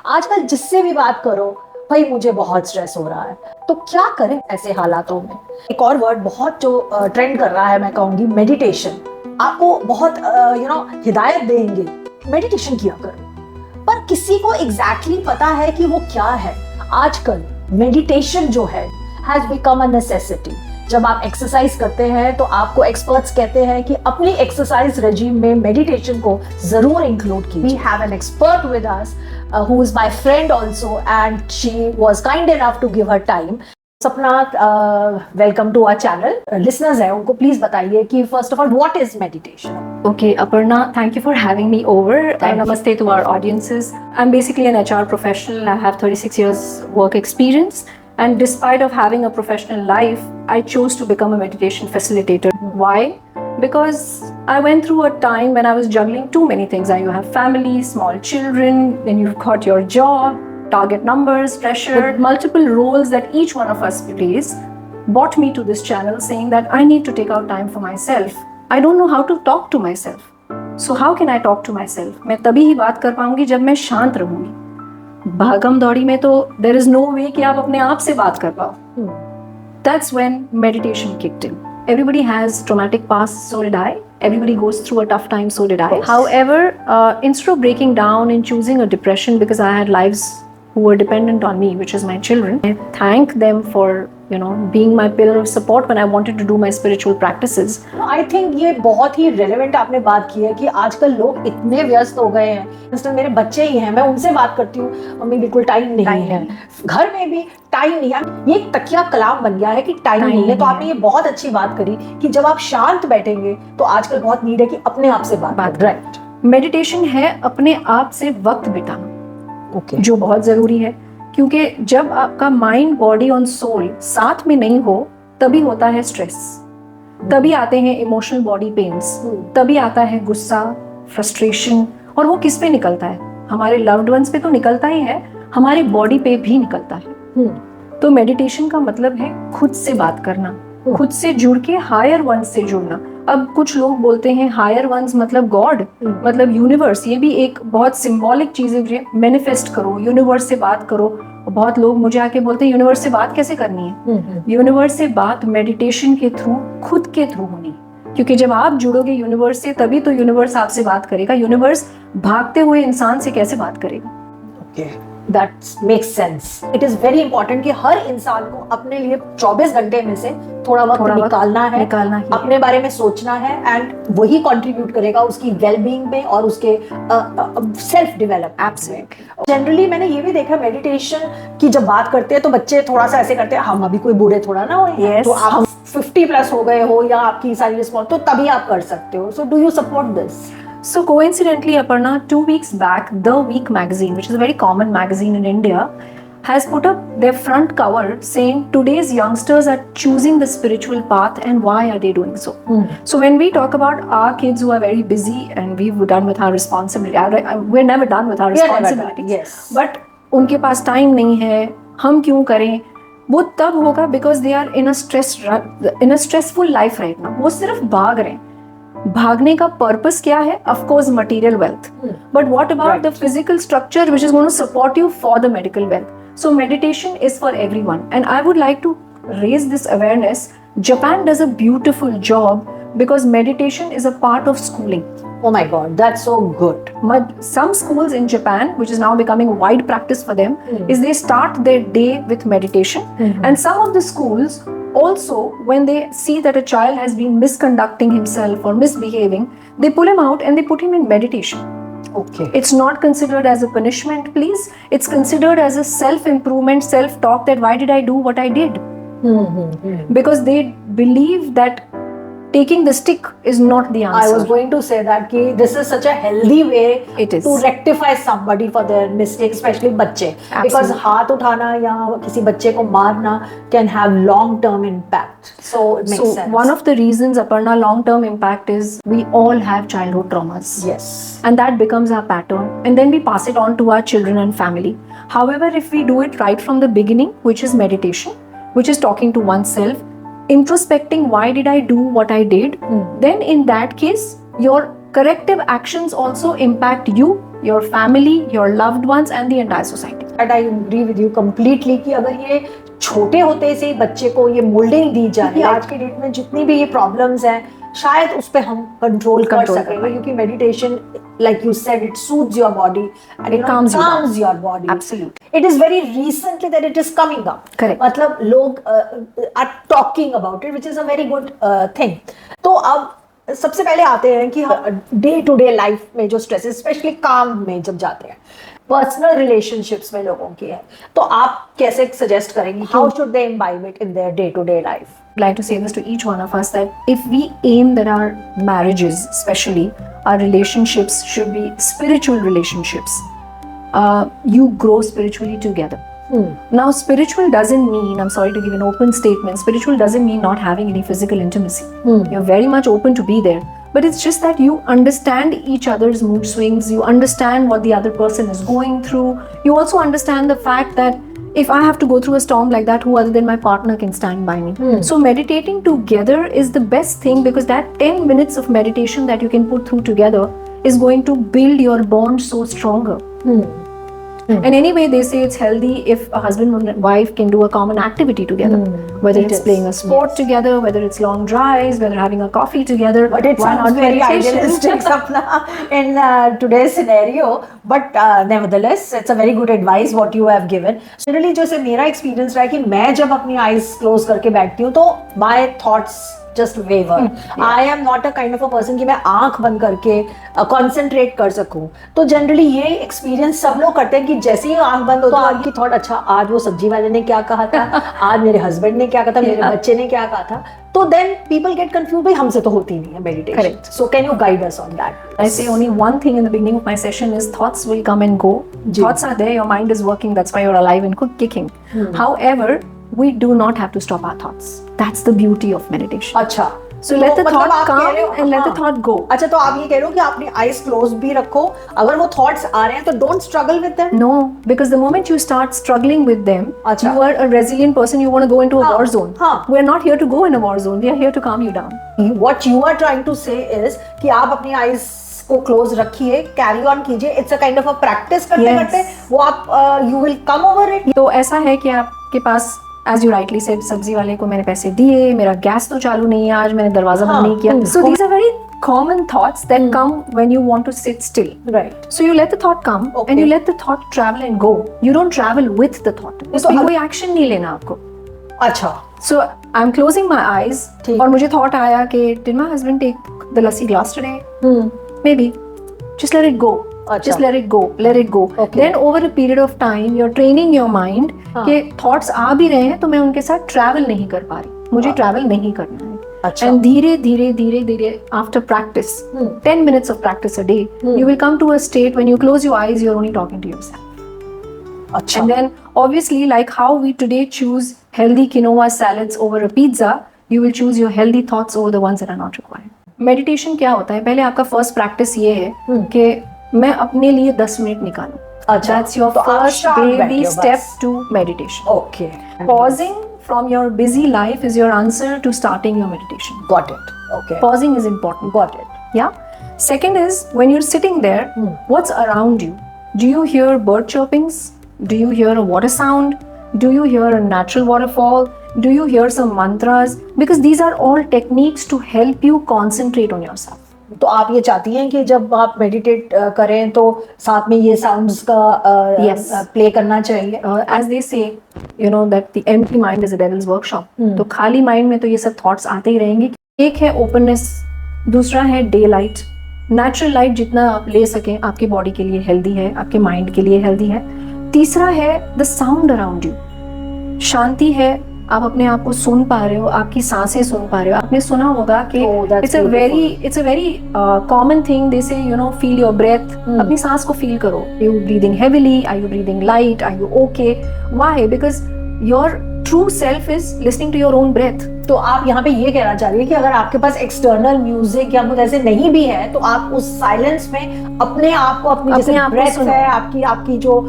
आजकल जिससे भी बात करो, भाई मुझे बहुत स्ट्रेस हो रहा है। तो क्या करें ऐसे हालातों में? एक और वर्ड बहुत जो ट्रेंड कर रहा है, मैं कहूंगी मेडिटेशन। आपको बहुत हिदायत देंगे, मेडिटेशन किया करो। पर किसी को एग्जैक्टली पता है कि वो क्या है। आजकल मेडिटेशन जो है हैज बिकम अ नेसेसिटी। जब आप एक्सरसाइज करते हैं तो आपको एक्सपर्ट्स कहते हैं कि अपनी एक्सरसाइज रेजिम में मेडिटेशन को जरूर इंक्लूड कीजिए। We have an expert with us who is my friend also, and she was kind enough to give her time. Sapna, welcome to our channel. Listeners हैं, उनको प्लीज बताइए कि first of all what is meditation? Okay, Aparna, thank you for having me over. Namaste to our audiences. I'm basically an HR professional. I have 36 years work experience. And despite of having a professional life, I chose to become a meditation facilitator. Why? Because I went through a time when I was juggling too many things. You have family, small children, then you've got your job, target numbers, pressure, multiple roles that each one of us plays, brought me to this channel saying that I need to take out time for myself. I don't know how to talk to myself. So how can I talk to myself? मैं तभी ही बात कर पाऊंगी जब मैं शांत रहूंगी। भागम दौड़ी में तो there is no way कि आप अपने आप से बात कर पाओ। That's when meditation kicked in. Everybody has traumatic past, so did I. Everybody goes through a tough time, so did I. However, instead of breaking down and choosing a depression because I had lives who were dependent on me, which is my children, I thank them for being my pillar of support when I wanted to do my spiritual practices. I think ये बहुत ही relevant आपने बात की है कि आजकल लोग इतने व्यस्त हो गए हैं। इंस्टेंट मेरे बच्चे ही हैं, मैं उनसे बात करती हूँ, मम्मी बिल्कुल टाइम नहीं है, घर में भी टाइम नहीं है। ये एक तकिया कलाम बन गया है कि टाइम नहीं है। तो आपने ये बहुत अच्छी बात करी कि जब आप शांत बैठेंगे तो आजकल बहुत नीड है कि अपने आप से बात। राइट, मेडिटेशन है अपने आप से वक्त बिताना, जो बहुत जरूरी है। क्योंकि जब आपका माइंड, बॉडी और सोल साथ में नहीं हो, तभी होता है स्ट्रेस, तभी आते हैं इमोशनल बॉडी पेन्स, तभी आता है गुस्सा, फ्रस्ट्रेशन। और वो किस पे निकलता है? हमारे लव्ड वंस पे तो निकलता ही है, हमारी बॉडी पे भी निकलता है। तो मेडिटेशन का मतलब है खुद से बात करना, खुद से जुड़ के हायर वंस से जुड़ना। अब कुछ लोग बोलते हैं हायर वंस मतलब गॉड, मतलब यूनिवर्स। ये भी एक बहुत सिंबॉलिक चीज है। मैनिफेस्ट करो, यूनिवर्स से बात करो। बहुत लोग मुझे आके बोलते हैं यूनिवर्स से बात कैसे करनी है? यूनिवर्स से बात मेडिटेशन के थ्रू, खुद के थ्रू होनी। क्योंकि जब आप जुड़ोगे यूनिवर्स से, तभी तो यूनिवर्स आपसे बात करेगा। यूनिवर्स भागते हुए इंसान से कैसे बात करेगा? That makes sense. It is very important कि हर इंसान को अपने लिए 24 घंटे में से थोड़ा वक्त निकालना है, अपने बारे में सोचना है, एंड वही कंट्रीब्यूट करेगा उसकी वेलबींग में और उसके सेल्फ डेवलप। एब्सोल्युटली। जनरली मैंने ये भी देखा मेडिटेशन की जब बात करते हैं तो बच्चे थोड़ा सा ऐसे करते हैं, हम अभी कोई बूढ़े थोड़ा ना हो, तो आप 50 प्लस हो गए हो या आपकी सारी रिस्पॉन्स, तो तभी आप कर सकते हो। So do you support this? So coincidentally, Aparna, 2 weeks back, The Week magazine, which is a very common magazine in India, has put up their front cover saying today's youngsters are choosing the spiritual path, and why are they doing so? So when we talk about our kids who are very busy and we've done with our responsibility, we're never done with our responsibilities. Yes. But उनके पास time नहीं है, हम क्यों करें? वो तब होगा because they are in a stressful life right now. वो सिर्फ भाग रहे हैं। भागने का पर्पस क्या है? Of course material wealth, but what about the physical structure which is going to support you for the medical wealth? So meditation is for everyone, and I would like to raise this awareness. Japan does a beautiful job because meditation is a part of schooling. Oh my God, that's so good. Some schools in Japan, which is now becoming a wide practice for them, is they start their day with meditation. And some of the schools also, when they see that a child has been misconducting himself or misbehaving, they pull him out and they put him in meditation. Okay. It's not considered as a punishment, please. It's considered as a self-improvement, self-talk that why did I do what I did? Because they believe that taking the stick is not the answer. I was going to say that कि this is such a healthy way to rectify somebody for their mistakes, especially बच्चे. Because हाथ उठाना या किसी बच्चे को मारना can have long-term impact. So it makes sense. One of the reasons, Aparna, long-term impact is we all have childhood traumas. Yes. And that becomes our pattern. And then we pass it on to our children and family. However, if we do it right from the beginning, which is meditation, which is talking to oneself, introspecting why did I do what I did, then in that case your corrective actions also impact you your family, your loved ones, and the entire society. But I agree with you completely कि अगर ये छोटे होते से ही बच्चे को ये moulding दी जाए, कि आज के डेट में जितनी भी ये प्रॉब्लम्स हैं शायद उस पे हम कंट्रोल कर सकेंगे, क्योंकि meditation like you said it soothes your body and It calms your body. Absolutely. It is very recently that it is coming up. Correct. मतलब लोग are talking about it, which is a very good thing. तो अब सबसे पहले आते हैं कि day to day life में जो स्ट्रेस, स्पेशली काम में जब जाते हैं, पर्सनल रिलेशनशिप्स में लोगों की है, तो आप कैसे सजेस्ट करेंगे, how should they imbibe it in their day to day life? I'd like to say this to each one of us, that if we aim that our marriages, especially our relationships, should be spiritual relationships, you grow spiritually together. Now, spiritual doesn't mean, I'm sorry to give an open statement, spiritual doesn't mean not having any physical intimacy. You're very much open to be there, but it's just that you understand each other's mood swings, you understand what the other person is going through, you also understand the fact that if I have to go through a storm like that, who other than my partner can stand by me? So meditating together is the best thing, because that 10 minutes of meditation that you can put through together is going to build your bond so stronger. And anyway, they say it's healthy if a husband and wife can do a common activity together, whether it's playing a sport together, whether it's long drives, whether having a coffee together. But it sounds very idealistic, Sapna, in today's scenario. But nevertheless, it's a very good advice what you have given. Generally, जैसे मेरा experience रहा है कि मैं जब अपनी eyes close करके बैठती हूँ तो my thoughts just waver. I am not a kind of a person कि मैं आंख बंद करके concentrate कर सकूं. तो generally ये experience सब लोग करते हैं कि जैसे ही आंख बंद हो तो आपकी thought, अच्छा आज वो सब्जी वाले ने क्या कहा था, आज मेरे husband ने क्या कहा था, मेरे बच्चे ने क्या कहा था. तो then people get confused, भाई हमसे तो होती नहीं है meditation. Correct. So can you guide us on that? I say only one thing in the beginning of my session is thoughts will come and go. Thoughts are there, your mind is working, that's why you're alive and kicking. However, we do not have to stop our thoughts. That's the beauty of meditation. अच्छा. So let the thought come and let the thought go. अच्छा, तो आप ये कह रहे हो कि अपनी eyes closed भी रखो, अगर वो thoughts आ रहे हैं तो don't struggle with them? No, because the moment you start struggling with them, अच्छा. you are a resilient person, you want to go into a war zone. हाँ. We're not here to go in a war zone, we are here to calm you down. What you are trying to say is कि आप अपनी eyes को close रखिए, carry on कीजिए, it's a kind of a practice करते करते वो आप you will come over it. तो ऐसा है कि आपके पास, as you rightly said, सब्जी वाले को मैंने पैसे दिए, मेरा गैस तो चालू नहीं है, आज मैंने दरवाजा बंद नहीं किया. So these are very common thoughts that come when you want to sit still. Right. So you let the thought come and you let the thought travel and go. You don't travel with the thought. उसमें कोई action नहीं लेना आपको. अच्छा. So I'm closing my eyes और मुझे thought आया कि did my husband take the lassi glass today? Maybe. Just let it go. Just let it go. Let it go. Okay. Then over a period of time, you're training your mind कि thoughts आ भी रहे हैं तो मैं उनके साथ travel नहीं कर पा रही. मुझे travel नहीं करना है. अच्छा. And धीरे धीरे after practice, 10 minutes of practice a day, you will come to a state when you close your eyes, you're only talking to yourself. अच्छा. And then obviously, like how we today choose healthy quinoa salads over a pizza, you will choose your healthy thoughts over the ones that are not required. Meditation क्या होता है? पहले आपका first practice ये है कि मैं अपने लिए 10 मिनट निकालूं. अच्छा. That's your तो आप first शांत baby बैठिए step बस. to meditation. Okay. Pausing from your busy life is your answer to starting your meditation. Got it. Okay. Pausing is important. Got it. Yeah. Second is when you're sitting there, what's around you? Do you hear bird chirpings? Do you hear a water sound? Do you hear a natural waterfall? Do you hear some mantras? Because these are all techniques to help you concentrate on yourself. तो आप ये चाहती हैं कि जब आप meditate करें तो साथ में ये साउंड्स का प्ले करना चाहिए? As they say, you know that the empty mind is a devil's workshop. तो खाली माइंड में तो ये सब थॉट्स आते ही रहेंगे. एक है ओपननेस, दूसरा है डे लाइट. नेचुरल लाइट जितना आप ले सकें आपकी बॉडी के लिए हेल्दी है, आपके माइंड के लिए हेल्दी है. तीसरा है द साउंड अराउंड यू. शांति है, आप अपने आप को सुन पा रहे हो, आपकी सांसें सुन पा रहे हो. आपने सुना होगा कि it's a very common thing. They say, you know, feel your breath. अपनी सांस को feel करो. Are you breathing heavily? Are you breathing light? Are you okay? Why? Because your true self is listening to your own breath. तो आप यहाँ पे ये कहना चाह रही है कि अगर आपके पास एक्सटर्नल म्यूजिक या कुछ ऐसे नहीं भी है तो आप उस साइलेंस में अपने आप को, अपनी जैसे ब्रेथ है, आपकी जो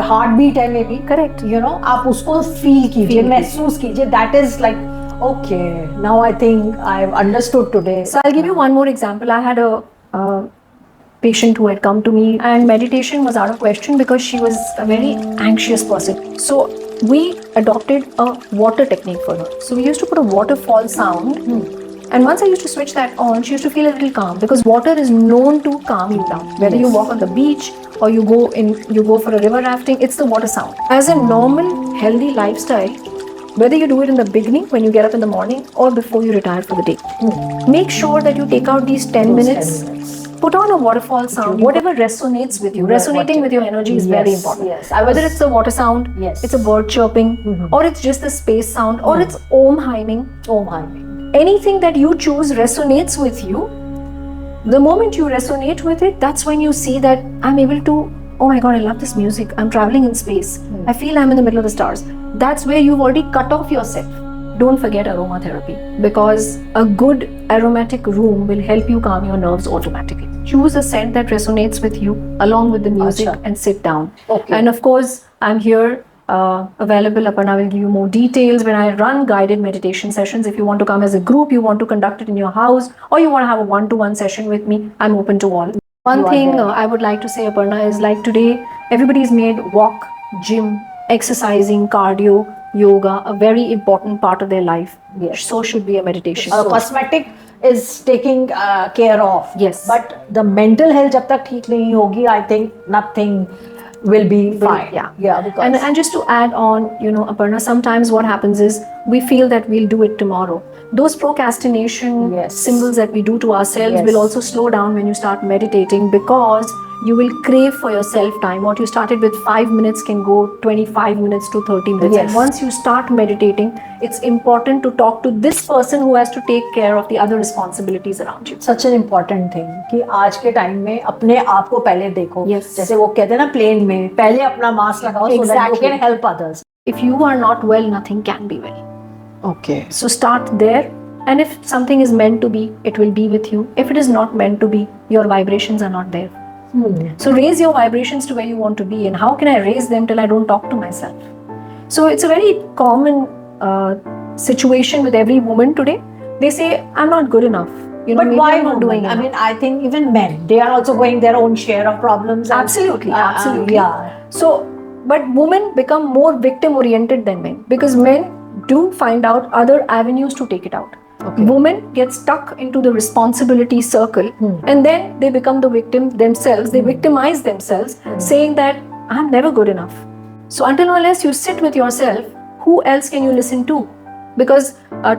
हार्ट बीट है, may be correct, you know, आप उसको फील कीजिए, महसूस कीजिए. That is like okay, now I think I've understood today. So I'll give you one more example. I had a patient who had come to me, and meditation was out of question because she was a very anxious person. So we adopted a water technique for her. So we used to put a waterfall sound, and once I used to switch that on, she used to feel a little calm, because water is known to calm you down. Whether you walk on the beach or you go for a river rafting, it's the water sound. As a normal healthy lifestyle, whether you do it in the beginning when you get up in the morning or before you retire for the day, make sure that you take out these 10 minutes, put on a waterfall sound, whatever resonates with you. Resonating with your energy is very important. Yes. Whether it's the water sound, Yes. it's a bird chirping, or it's just the space sound, or it's om hymning. Om hymning. Anything that you choose resonates with you. The moment you resonate with it, that's when you see that I'm able to, oh my god, I love this music, I'm traveling in space, I feel I'm in the middle of the stars. That's where you've already cut off yourself. Don't forget aromatherapy, because a good aromatic room will help you calm your nerves automatically. Choose a scent that resonates with you along with the music. Achha. And sit down. Okay. And of course, I'm here available. Aparna will give you more details when I run guided meditation sessions. If you want to come as a group, you want to conduct it in your house, or you want to have a one-to-one session with me, I'm open to all. One You are thing there. I would like to say, Aparna, is like today, everybody's made walk, gym, exercising, cardio, yoga a very important part of their life. Yes. So should be a meditation. Cosmetic is taking care of. Yes. But the mental health जब तक ठीक नहीं होगी, I think nothing will be fine. Yeah. Because And just to add on, Aparna, sometimes what happens is we feel that we'll do it tomorrow. Those procrastination Yes. symbols that we do to ourselves Yes. will also slow down when you start meditating, because you will crave for yourself time. What you started with 5 minutes can go 25 minutes to 30 minutes. Yes. And once you start meditating, it's important to talk to this person who has to take care of the other responsibilities around you. such an important thing कि आज के time में अपने आप को पहले देखो. Yes. जैसे वो कहते हैं ना प्लेन में, पहले अपना मास्क लगाओ so that you Exactly. can help others. If you are not well, nothing can be well. Okay. So start there, and if something is meant to be, it will be with you. If it is not meant to be, your vibrations are not there. So raise your vibrations to where you want to be. And how can I raise them till I don't talk to myself? So it's a very common situation with every woman today. They say, I'm not good enough. But maybe why I'm not women? doing I enough. mean, I think even men, they are also going their own share of problems. and- Absolutely, absolutely. Yeah. So, but women become more victim oriented than men, because men do find out other avenues to take it out. Okay. Women get stuck into the responsibility circle, and then they become the victim themselves. They victimize themselves, saying that I'm never good enough. So until unless you sit with yourself, who else can you listen to? Because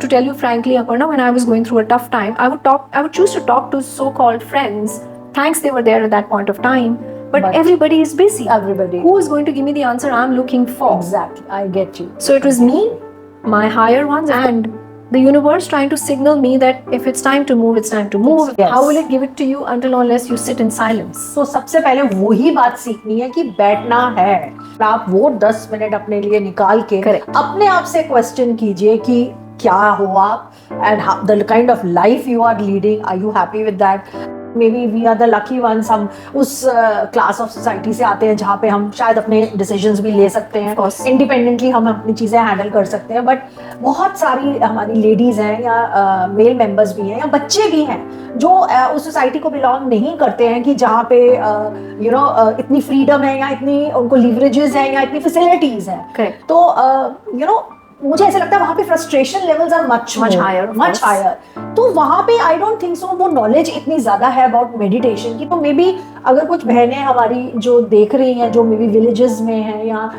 to tell you frankly, Aparna, when I was going through a tough time, I would choose to talk to so-called friends. Thanks, they were there at that point of time. But everybody is busy. Everybody. Who is going to give me the answer I'm looking for? Exactly. I get you. So it was me, my higher ones, and the universe trying to signal me that if it's time to move, it's time to move. Yes. How will it give it to you until unless you sit in silence? तो सबसे पहले वही बात सीखनी है कि बैठना है. आप वो 10 मिनट अपने लिए निकाल के Correct. अपने आप से क्वेश्चन कीजिए कि क्या हो आप, and the kind of life you are leading, are you happy with that? Maybe we are the lucky ones. हम उस क्लास ऑफ सोसाइटी से आते हैं जहाँ पे हम शायद अपने डिसीजंस भी ले सकते हैं, इंडिपेंडेंटली हम अपनी चीज़ें हैंडल कर सकते हैं. बट बहुत सारी हमारी लेडीज़ हैं या मेल मेंबर्स भी हैं या बच्चे भी हैं जो उस सोसाइटी को बिलोंग नहीं करते हैं कि जहाँ पे इतनी फ्रीडम है या इतनी उनको लीवरेजेस हैं या इतनी फैसिलिटीज़ हैं. Correct. तो मुझे ऐसा लगता है वहाँ पे frustration levels are much higher, of much course. Higher. तो वहाँ पे आई डोंट थिंक सो वो नॉलेज इतनी ज्यादा है अबाउट मेडिटेशन की. तो मे बी अगर कुछ बहनें हमारी जो देख रही हैं जो मे बी विलेजेस में हैं या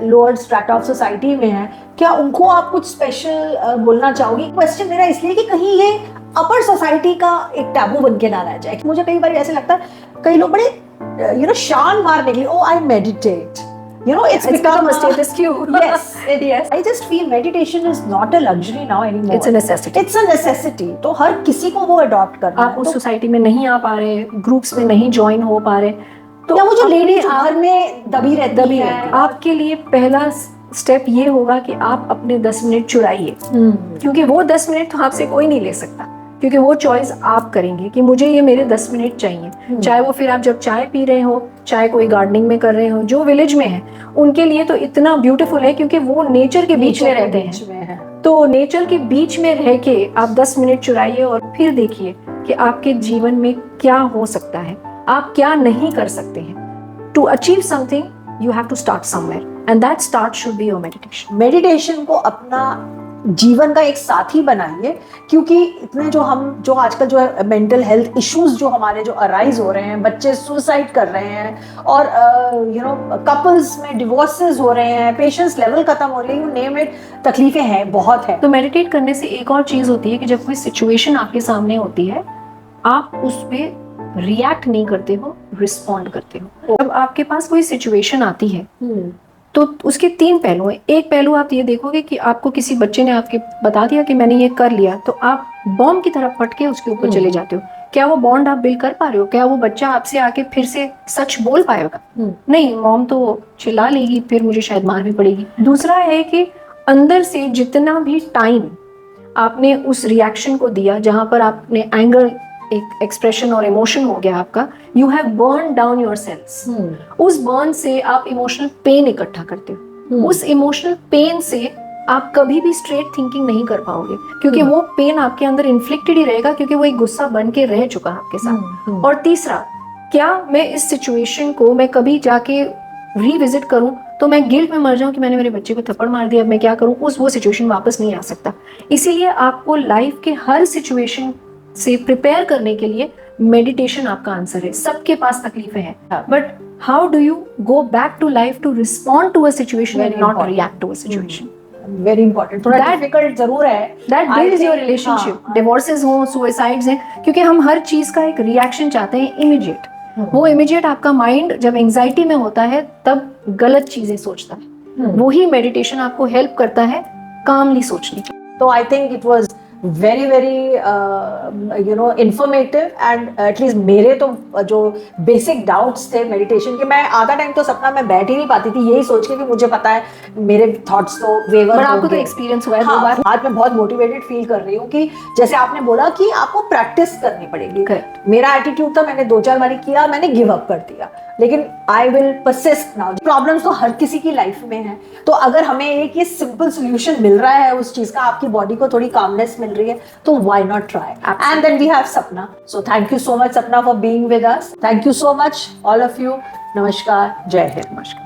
लोअर स्ट्रैटा ऑफ सोसाइटी में हैं, क्या उनको आप कुछ स्पेशल बोलना चाहोगी? क्वेश्चन मेरा इसलिए कि कहीं ये अपर सोसाइटी का एक टैबू बन के ना रह जाए. मुझे कई बार ऐसे लगता है कई लोग बड़े शान मारने के लिए, oh I meditate, it's become a status quo. Yes. I just feel meditation is not a luxury now anymore. It's a necessity. It's a necessity. तो हर किसी को वो अडॉप्ट करना आप उस सोसाइटी में नहीं आ पा रहे, ग्रुप्स में नहीं ज्वाइन हो पा रहे, तो या वो जो अपने लेडी आप- घर में दबी रहती है. आपके लिए पहला स्टेप ये होगा कि आप अपने 10 मिनट चुराइए, क्योंकि वो 10 मिनट तो आपसे कोई नहीं ले सकता, क्योंकि वो चॉइस आप करेंगे कि मुझे ये मेरे 10 मिनट चाहिए. चाहे वो फिर आप जब चाय पी रहे हो, चाहे कोई गार्डनिंग में कर रहे हो. जो विलेज में है उनके लिए तो इतना ब्यूटीफुल है क्योंकि वो नेचर के बीच में रहते हैं. तो नेचर के बीच में रह के आप 10 मिनट चुराइए और फिर देखिए कि आपके जीवन में क्या हो सकता है, आप क्या नहीं कर सकते हैं। To achieve something you have to start somewhere and that start should be your meditation. Meditation को अपना जीवन का एक साथी बनाइए, क्योंकि इतने जो आजकल जो है मेंटल हेल्थ इश्यूज जो हमारे जो अराइज हो रहे हैं, बच्चे सुसाइड कर रहे हैं और कपल्स में डिवोर्सेस हो रहे हैं, पेशेंस लेवल खत्म हो रही है, यू नेम इट, तकलीफें हैं, बहुत है। तो मेडिटेट करने से एक और चीज होती है कि जब कोई सिचुएशन आपके सामने होती है, आप उस पर रिएक्ट नहीं करते हो, रिस्पॉन्ड करते हो। जब आपके पास कोई सिचुएशन आती है तो उसके 3 पहलू हैं। एक पहलू आप ये देखोगे कि आपको किसी बच्चे ने आपके बता दिया कि मैंने ये कर लिया, तो आप बॉम्ब की तरफ फट के उसके ऊपर चले जाते हो। क्या वो बॉन्ड आप बिल्ड कर पा रहे हो? क्या वो बच्चा आपसे आके फिर से सच बोल पाएगा? नहीं, मॉम तो चिल्ला लेगी, फिर मुझे शायद मार भी पड़ेगी। दूसरा है कि अंदर से जितना भी टाइम आपने उस रिएक्शन को दिया, जहां पर आपने एंगर एक एक्सप्रेशन और इमोशन हो गया आपका, you have burn down your cells. उस बर्न से आप इमोशनल पेन इकट्ठा करते हो। उस इमोशनल पेन से आप कभी भी स्ट्रेट थिंकिंग नहीं कर पाओगे, क्योंकि वो पेन आपके अंदर इन्फ्लिक्टेड ही रहेगा, क्योंकि वो एक गुस्सा बन के रह चुका है आपके साथ। और तीसरा, क्या मैं इस सिचुएशन को मैं कभी जाके रीविजिट करूं तो मैं गिल्ट में मर जाऊं कि मैंने मेरे बच्चे को थप्पड़ मार दिया, अब मैं क्या करूं? वो सिचुएशन वापस नहीं आ सकता। इसीलिए आपको लाइफ के हर सिचुएशन से प्रिपेयर करने के लिए मेडिटेशन आपका आंसर है। सबके पास तकलीफें हैं, but how do you go back to life to respond to a situation and not react to a situation? Very important. थोड़ा डिफिकल्ट जरूर है, that builds your relationship. Divorces हो, सुसाइड्स हैं, क्योंकि हम हर चीज का एक रिएक्शन चाहते हैं इमीडिएट। वो इमीडिएट आपका माइंड जब एंजाइटी में होता है तब गलत चीजें सोचता है। वही मेडिटेशन आपको हेल्प करता है कामली सोचने की। तो I think it was very very informative and at least मेरे तो जो बेसिक डाउट्स थे मेडिटेशन के, मैं आधा टाइम तो सपना में बैठ ही नहीं पाती थी यही सोच के कि मुझे पता है मेरे थॉट्स तो वेवर। पर आपको तो एक्सपीरियंस हुआ है 2 बार। आज मैं बहुत मोटिवेटेड फील कर रही हूँ कि जैसे आपने बोला कि आपको प्रैक्टिस करनी पड़ेगी। Correct. मेरा एटीट्यूड था, मैंने 2-4 बारी किया, मैंने गिव अप कर दिया, लेकिन I will persist now. Problems तो हर किसी की लाइफ में है, तो अगर हमें एक ये सिंपल सोल्यूशन मिल रहा है उस चीज का, आपकी बॉडी को थोड़ी कामनेस मिल रही है, तो why not try? And then we have Sapna. So thank you so much Sapna for being with us. Thank you so much all of you. नमस्कार, जय हिंद। नमस्कार।